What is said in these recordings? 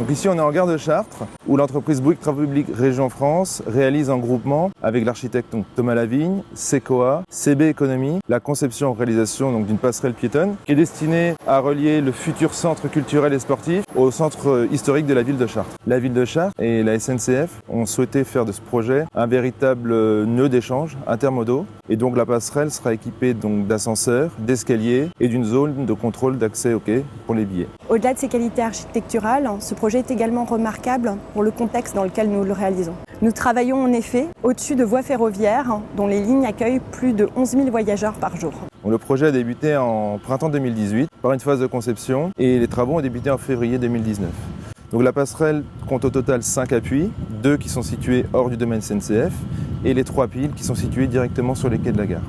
Donc ici on est en gare de Chartres où l'entreprise Bouygues Travaux Publics Région France réalise en groupement avec l'architecte Thomas Lavigne, Secoa, CB Économie, la conception et réalisation d'une passerelle piétonne qui est destinée à relier le futur centre culturel et sportif au centre historique de la ville de Chartres. La ville de Chartres et la SNCF ont souhaité faire de ce projet un véritable nœud d'échange intermodaux et donc la passerelle sera équipée d'ascenseurs, d'escaliers et d'une zone de contrôle d'accès au quai pour les billets. Au-delà de ses qualités architecturales, ce projet est également remarquable pour le contexte dans lequel nous le réalisons. Nous travaillons en effet au-dessus de voies ferroviaires dont les lignes accueillent plus de 11 000 voyageurs par jour. Le projet a débuté en printemps 2018 par une phase de conception et les travaux ont débuté en février 2019. Donc la passerelle compte au total 5 appuis, 2 qui sont situés hors du domaine SNCF et les 3 piles qui sont situées directement sur les quais de la gare.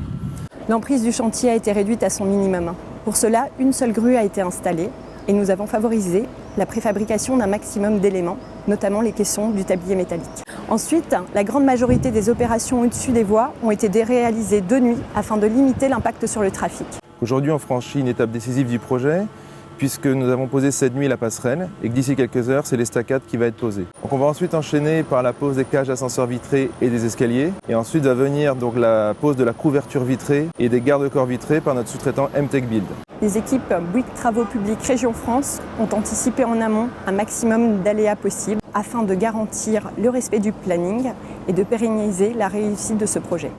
L'emprise du chantier a été réduite à son minimum. Pour cela, une seule grue a été installée et nous avons favorisé la préfabrication d'un maximum d'éléments, notamment les caissons du tablier métallique. Ensuite, la grande majorité des opérations au-dessus des voies ont été réalisées de nuit afin de limiter l'impact sur le trafic. Aujourd'hui, on franchit une étape décisive du projet puisque nous avons posé cette nuit la passerelle et que d'ici quelques heures, c'est l'estacade qui va être posée. Donc on va ensuite enchaîner par la pose des cages d'ascenseurs vitrés et des escaliers et ensuite va venir la pose de la couverture vitrée et des garde-corps vitrés par notre sous-traitant MTech Build. Les équipes Bouygues Travaux Publics Région France ont anticipé en amont un maximum d'aléas possibles afin de garantir le respect du planning et de pérenniser la réussite de ce projet.